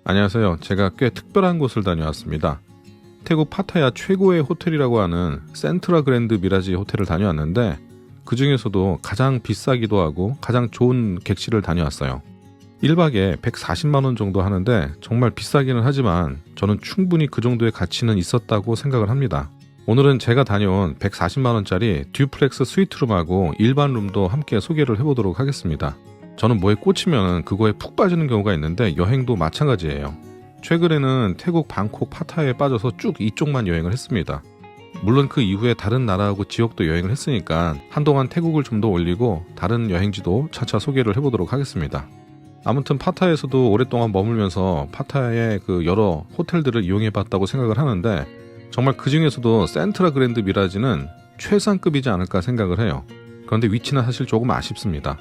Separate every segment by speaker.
Speaker 1: 안녕하세요. 제가 꽤 특별한 곳을 다녀왔습니다. 태국 파타야 최고의 호텔이라고 하는 센트라 그랜드 미라지 호텔을 다녀왔는데 그 중에서도 가장 비싸기도 하고 가장 좋은 객실을 다녀왔어요. 1박에 140만원 정도 하는데 정말 비싸기는 하지만 저는 충분히 그 정도의 가치는 있었다고 생각을 합니다. 오늘은 제가 다녀온 140만원짜리 듀플렉스 스위트룸하고 일반 룸도 함께 소개를 해보도록 하겠습니다. 저는 뭐에 꽂히면 그거에 푹 빠지는 경우가 있는데 여행도 마찬가지예요. 최근에는 태국 방콕 파타야에 빠져서 쭉 이쪽만 여행을 했습니다. 물론 그 이후에 다른 나라하고 지역도 여행을 했으니까 한동안 태국을 좀 더 올리고 다른 여행지도 차차 소개를 해보도록 하겠습니다. 아무튼 파타야에서도 오랫동안 머물면서 파타야의 그 여러 호텔들을 이용해봤다고 생각을 하는데 정말 그 중에서도 센트라 그랜드 미라지는 최상급이지 않을까 생각을 해요. 그런데 위치는 사실 조금 아쉽습니다.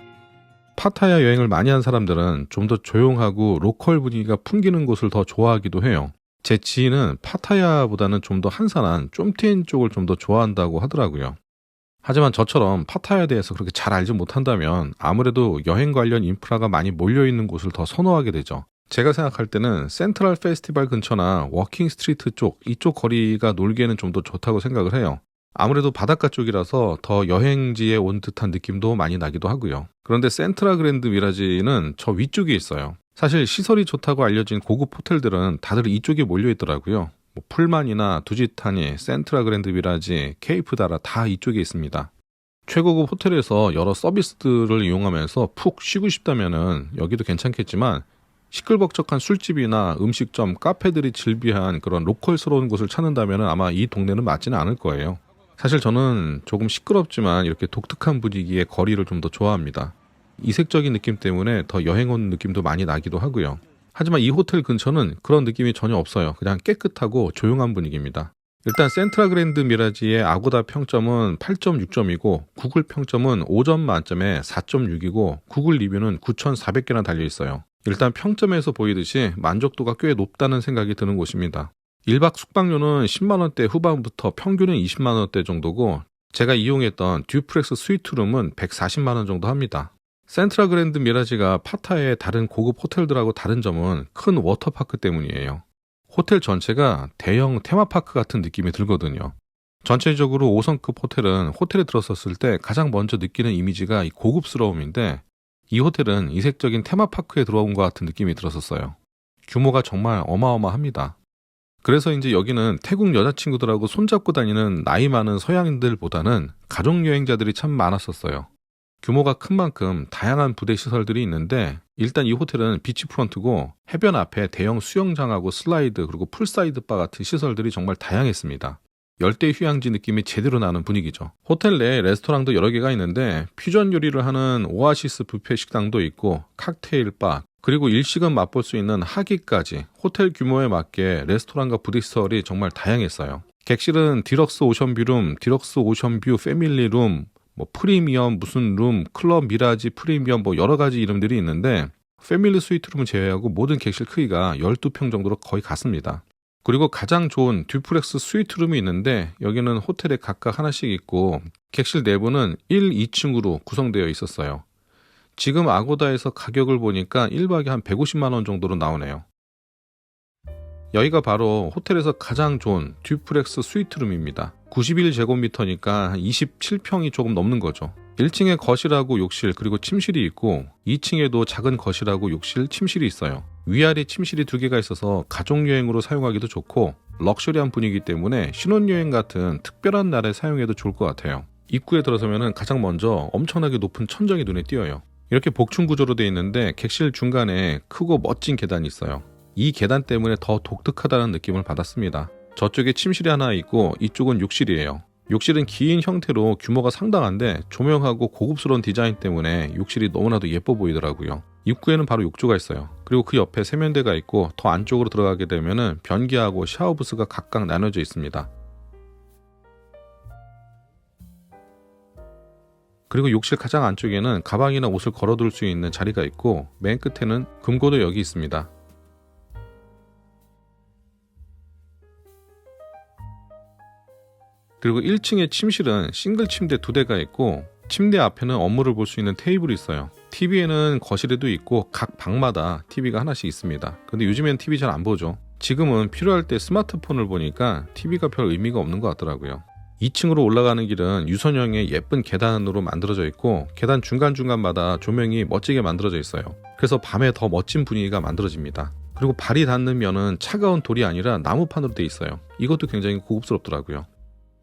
Speaker 1: 파타야 여행을 많이 한 사람들은 좀 더 조용하고 로컬 분위기가 풍기는 곳을 더 좋아하기도 해요. 제 지인은 파타야보다는 좀 더 한산한 쫌티엔 쪽을 좀 더 좋아한다고 하더라고요. 하지만 저처럼 파타야에 대해서 그렇게 잘 알지 못한다면 아무래도 여행 관련 인프라가 많이 몰려있는 곳을 더 선호하게 되죠. 제가 생각할 때는 센트럴 페스티벌 근처나 워킹 스트리트 쪽, 이쪽 거리가 놀기에는 좀 더 좋다고 생각을 해요. 아무래도 바닷가 쪽이라서 더 여행지에 온 듯한 느낌도 많이 나기도 하고요. 그런데 센트라 그랜드 미라지는 저 위쪽에 있어요. 사실 시설이 좋다고 알려진 고급 호텔들은 다들 이쪽에 몰려 있더라고요. 풀만이나 두지타니, 센트라 그랜드 미라지, 케이프다라 다 이쪽에 있습니다. 최고급 호텔에서 여러 서비스들을 이용하면서 푹 쉬고 싶다면은 여기도 괜찮겠지만 시끌벅적한 술집이나 음식점, 카페들이 즐비한 그런 로컬스러운 곳을 찾는다면 아마 이 동네는 맞지는 않을 거예요. 사실 저는 조금 시끄럽지만 이렇게 독특한 분위기의 거리를 좀 더 좋아합니다. 이색적인 느낌 때문에 더 여행 온 느낌도 많이 나기도 하고요. 하지만 이 호텔 근처는 그런 느낌이 전혀 없어요. 그냥 깨끗하고 조용한 분위기입니다. 일단 센트라 그랜드 미라지의 아고다 평점은 8.6점이고 구글 평점은 5점 만점에 4.6이고 구글 리뷰는 9,400개나 달려있어요. 일단 평점에서 보이듯이 만족도가 꽤 높다는 생각이 드는 곳입니다. 1박 숙박료는 10만원대 후반부터 평균은 20만원대 정도고 제가 이용했던 듀플렉스 스위트룸은 140만원 정도 합니다. 센트라 그랜드 미라지가 파타야의 다른 고급 호텔들하고 다른 점은 큰 워터파크 때문이에요. 호텔 전체가 대형 테마파크 같은 느낌이 들거든요. 전체적으로 5성급 호텔은 호텔에 들어섰을 때 가장 먼저 느끼는 이미지가 이 고급스러움인데 이 호텔은 이색적인 테마파크에 들어온 것 같은 느낌이 들었었어요. 규모가 정말 어마어마합니다. 그래서 이제 여기는 태국 여자친구들하고 손잡고 다니는 나이 많은 서양인들보다는 가족여행자들이 참 많았었어요. 규모가 큰 만큼 다양한 부대 시설들이 있는데 일단 이 호텔은 비치프런트고 해변 앞에 대형 수영장하고 슬라이드 그리고 풀사이드 바 같은 시설들이 정말 다양했습니다. 열대 휴양지 느낌이 제대로 나는 분위기죠. 호텔 내에 레스토랑도 여러 개가 있는데 퓨전 요리를 하는 오아시스 뷔페 식당도 있고 칵테일 바 그리고 일식은 맛볼 수 있는 하기까지 호텔 규모에 맞게 레스토랑과 부대 시설이 정말 다양했어요. 객실은 디럭스 오션뷰룸, 디럭스 오션뷰 패밀리룸, 프리미엄 무슨 룸, 클럽 미라지 프리미엄 여러 가지 이름들이 있는데 패밀리 스위트룸을 제외하고 모든 객실 크기가 12평 정도로 거의 같습니다. 그리고 가장 좋은 듀플렉스 스위트룸이 있는데 여기는 호텔에 각각 하나씩 있고 객실 내부는 1, 2층으로 구성되어 있었어요. 지금 아고다에서 가격을 보니까 1박에 한 150만원 정도로 나오네요. 여기가 바로 호텔에서 가장 좋은 듀플렉스 스위트룸입니다. 91제곱미터니까 27평이 조금 넘는 거죠. 1층에 거실하고 욕실 그리고 침실이 있고 2층에도 작은 거실하고 욕실, 침실이 있어요. 위아래 침실이 2개가 있어서 가족여행으로 사용하기도 좋고 럭셔리한 분위기 때문에 신혼여행 같은 특별한 날에 사용해도 좋을 것 같아요. 입구에 들어서면 가장 먼저 엄청나게 높은 천정이 눈에 띄어요. 이렇게 복층 구조로 되어 있는데 객실 중간에 크고 멋진 계단이 있어요. 이 계단 때문에 더 독특하다는 느낌을 받았습니다. 저쪽에 침실이 하나 있고 이쪽은 욕실이에요. 욕실은 긴 형태로 규모가 상당한데 조명하고 고급스러운 디자인 때문에 욕실이 너무나도 예뻐 보이더라고요. 입구에는 바로 욕조가 있어요. 그리고 그 옆에 세면대가 있고 더 안쪽으로 들어가게 되면 변기하고 샤워부스가 각각 나눠져 있습니다. 그리고 욕실 가장 안쪽에는 가방이나 옷을 걸어둘 수 있는 자리가 있고 맨 끝에는 금고도 여기 있습니다. 그리고 1층의 침실은 싱글 침대 2대가 있고 침대 앞에는 업무를 볼 수 있는 테이블이 있어요. TV에는 거실에도 있고 각 방마다 TV가 하나씩 있습니다. 근데 요즘엔 TV 잘 안 보죠. 지금은 필요할 때 스마트폰을 보니까 TV가 별 의미가 없는 것 같더라고요. 2층으로 올라가는 길은 유선형의 예쁜 계단으로 만들어져 있고 계단 중간중간마다 조명이 멋지게 만들어져 있어요. 그래서 밤에 더 멋진 분위기가 만들어집니다. 그리고 발이 닿는 면은 차가운 돌이 아니라 나무판으로 돼 있어요. 이것도 굉장히 고급스럽더라고요.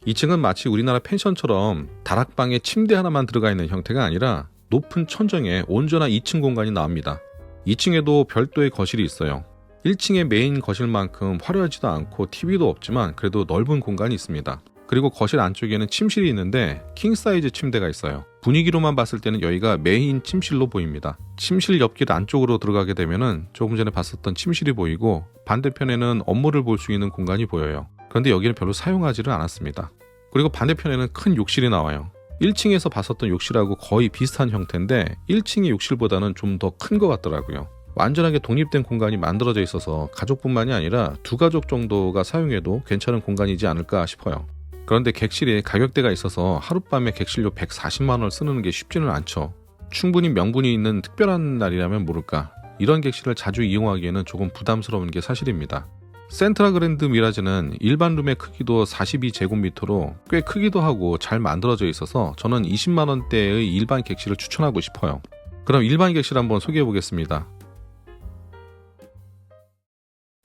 Speaker 1: 2층은 마치 우리나라 펜션처럼 다락방에 침대 하나만 들어가 있는 형태가 아니라 높은 천정에 온전한 2층 공간이 나옵니다. 2층에도 별도의 거실이 있어요. 1층의 메인 거실만큼 화려하지도 않고 TV도 없지만 그래도 넓은 공간이 있습니다. 그리고 거실 안쪽에는 침실이 있는데 킹사이즈 침대가 있어요. 분위기로만 봤을 때는 여기가 메인 침실로 보입니다. 침실 옆길 안쪽으로 들어가게 되면은 조금 전에 봤었던 침실이 보이고 반대편에는 업무를 볼 수 있는 공간이 보여요. 그런데 여기는 별로 사용하지를 않았습니다. 그리고 반대편에는 큰 욕실이 나와요. 1층에서 봤었던 욕실하고 거의 비슷한 형태인데 1층의 욕실보다는 좀 더 큰 것 같더라고요. 완전하게 독립된 공간이 만들어져 있어서 가족뿐만이 아니라 두 가족 정도가 사용해도 괜찮은 공간이지 않을까 싶어요. 그런데 객실에 가격대가 있어서 하룻밤에 객실료 140만 원을 쓰는 게 쉽지는 않죠. 충분히 명분이 있는 특별한 날이라면 모를까. 이런 객실을 자주 이용하기에는 조금 부담스러운 게 사실입니다. 센트라 그랜드 미라지는 일반 룸의 크기도 42제곱미터로 꽤 크기도 하고 잘 만들어져 있어서 저는 20만 원대의 일반 객실을 추천하고 싶어요. 그럼 일반 객실 한번 소개해 보겠습니다.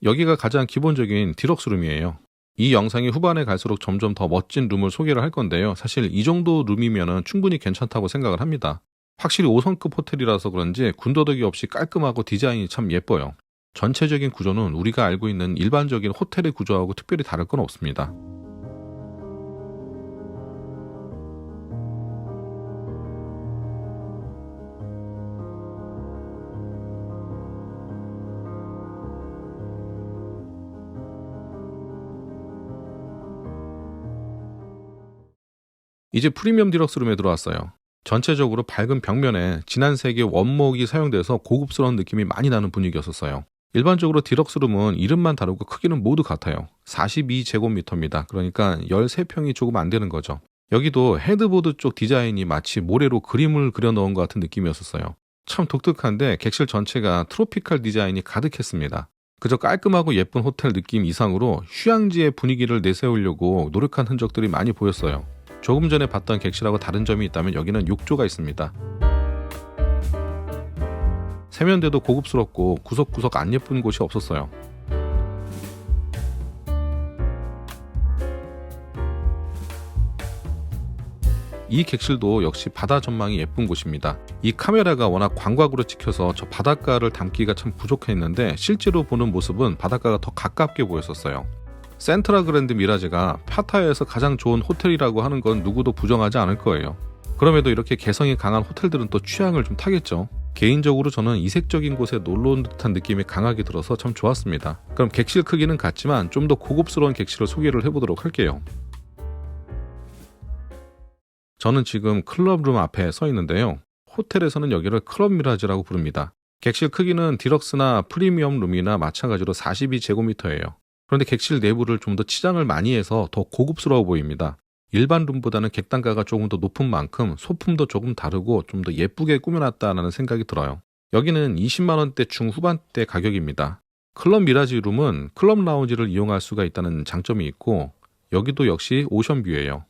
Speaker 1: 여기가 가장 기본적인 디럭스 룸이에요. 이 영상이 후반에 갈수록 점점 더 멋진 룸을 소개를 할 건데요. 사실 이 정도 룸이면 충분히 괜찮다고 생각을 합니다. 확실히 5성급 호텔이라서 그런지 군더더기 없이 깔끔하고 디자인이 참 예뻐요. 전체적인 구조는 우리가 알고 있는 일반적인 호텔의 구조하고 특별히 다를 건 없습니다. 이제 프리미엄 디럭스룸에 들어왔어요. 전체적으로 밝은 벽면에 진한 색의 원목이 사용돼서 고급스러운 느낌이 많이 나는 분위기였었어요. 일반적으로 디럭스룸은 이름만 다르고 크기는 모두 같아요. 42제곱미터입니다. 그러니까 13평이 조금 안 되는 거죠. 여기도 헤드보드 쪽 디자인이 마치 모래로 그림을 그려 넣은 것 같은 느낌이었었어요. 참 독특한데 객실 전체가 트로피칼 디자인이 가득했습니다. 그저 깔끔하고 예쁜 호텔 느낌 이상으로 휴양지의 분위기를 내세우려고 노력한 흔적들이 많이 보였어요. 조금 전에 봤던 객실하고 다른 점이 있다면 여기는 욕조가 있습니다. 세면대도 고급스럽고 구석구석 안 예쁜 곳이 없었어요. 이 객실도 역시 바다 전망이 예쁜 곳입니다. 이 카메라가 워낙 광각으로 찍혀서 저 바닷가를 담기가 참 부족했는데 실제로 보는 모습은 바닷가가 더 가깝게 보였었어요. 센트라 그랜드 미라지가 파타야에서 가장 좋은 호텔이라고 하는 건 누구도 부정하지 않을 거예요. 그럼에도 이렇게 개성이 강한 호텔들은 또 취향을 좀 타겠죠. 개인적으로 저는 이색적인 곳에 놀러 온 듯한 느낌이 강하게 들어서 참 좋았습니다. 그럼 객실 크기는 같지만 좀 더 고급스러운 객실을 소개를 해보도록 할게요. 저는 지금 클럽룸 앞에 서 있는데요. 호텔에서는 여기를 클럽 미라지라고 부릅니다. 객실 크기는 디럭스나 프리미엄 룸이나 마찬가지로 42제곱미터예요. 그런데 객실 내부를 좀 더 치장을 많이 해서 더 고급스러워 보입니다. 일반 룸보다는 객단가가 조금 더 높은 만큼 소품도 조금 다르고 좀 더 예쁘게 꾸며놨다는 생각이 들어요. 여기는 20만 원대 중후반대 가격입니다. 클럽 미라지 룸은 클럽 라운지를 이용할 수가 있다는 장점이 있고 여기도 역시 오션뷰예요.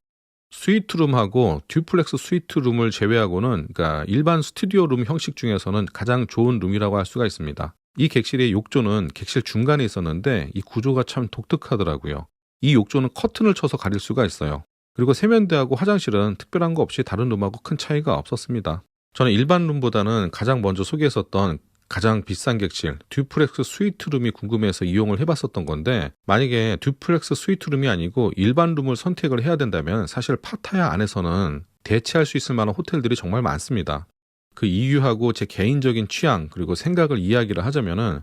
Speaker 1: 스위트룸하고 듀플렉스 스위트룸을 제외하고는 그러니까 일반 스튜디오 룸 형식 중에서는 가장 좋은 룸이라고 할 수가 있습니다. 이 객실의 욕조는 객실 중간에 있었는데 이 구조가 참 독특하더라고요. 이 욕조는 커튼을 쳐서 가릴 수가 있어요. 그리고 세면대하고 화장실은 특별한 거 없이 다른 룸하고 큰 차이가 없었습니다. 저는 일반 룸보다는 가장 먼저 소개했었던 가장 비싼 객실 듀플렉스 스위트룸이 궁금해서 이용을 해봤었던 건데 만약에 듀플렉스 스위트룸이 아니고 일반 룸을 선택을 해야 된다면 사실 파타야 안에서는 대체할 수 있을 만한 호텔들이 정말 많습니다. 그 이유하고 제 개인적인 취향 그리고 생각을 이야기를 하자면은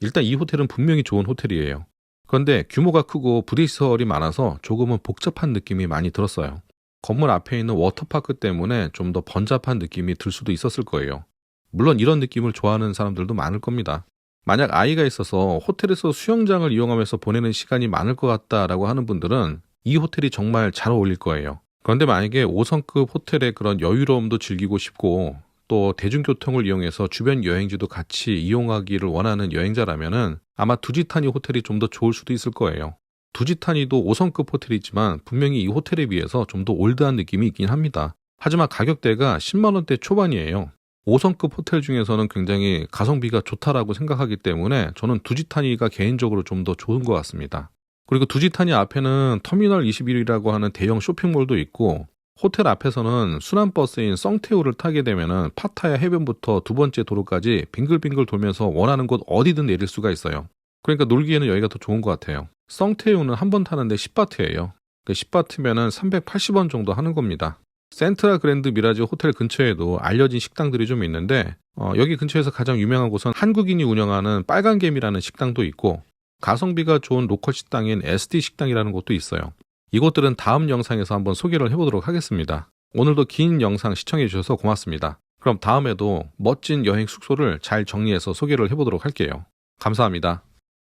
Speaker 1: 일단 이 호텔은 분명히 좋은 호텔이에요. 그런데 규모가 크고 부대시설이 많아서 조금은 복잡한 느낌이 많이 들었어요. 건물 앞에 있는 워터파크 때문에 좀 더 번잡한 느낌이 들 수도 있었을 거예요. 물론 이런 느낌을 좋아하는 사람들도 많을 겁니다. 만약 아이가 있어서 호텔에서 수영장을 이용하면서 보내는 시간이 많을 것 같다라고 하는 분들은 이 호텔이 정말 잘 어울릴 거예요. 그런데 만약에 5성급 호텔의 그런 여유로움도 즐기고 싶고 또 대중교통을 이용해서 주변 여행지도 같이 이용하기를 원하는 여행자라면은 아마 두지타니 호텔이 좀 더 좋을 수도 있을 거예요. 두지타니도 5성급 호텔이지만 분명히 이 호텔에 비해서 좀 더 올드한 느낌이 있긴 합니다. 하지만 가격대가 10만 원대 초반이에요. 5성급 호텔 중에서는 굉장히 가성비가 좋다라고 생각하기 때문에 저는 두지타니가 개인적으로 좀 더 좋은 것 같습니다. 그리고 두지타니 앞에는 터미널 21이라고 하는 대형 쇼핑몰도 있고 호텔 앞에서는 순환버스인 썽테우를 타게 되면은 파타야 해변부터 두 번째 도로까지 빙글빙글 돌면서 원하는 곳 어디든 내릴 수가 있어요. 그러니까 놀기에는 여기가 더 좋은 것 같아요. 썽테우는 한 번 타는데 10바트예요. 10바트면은 380원 정도 하는 겁니다. 센트라 그랜드 미라지 호텔 근처에도 알려진 식당들이 좀 있는데 여기 근처에서 가장 유명한 곳은 한국인이 운영하는 빨간개미라는 식당도 있고 가성비가 좋은 로컬 식당인 SD 식당이라는 곳도 있어요. 이곳들은 다음 영상에서 한번 소개를 해보도록 하겠습니다. 오늘도 긴 영상 시청해 주셔서 고맙습니다. 그럼 다음에도 멋진 여행 숙소를 잘 정리해서 소개를 해보도록 할게요. 감사합니다.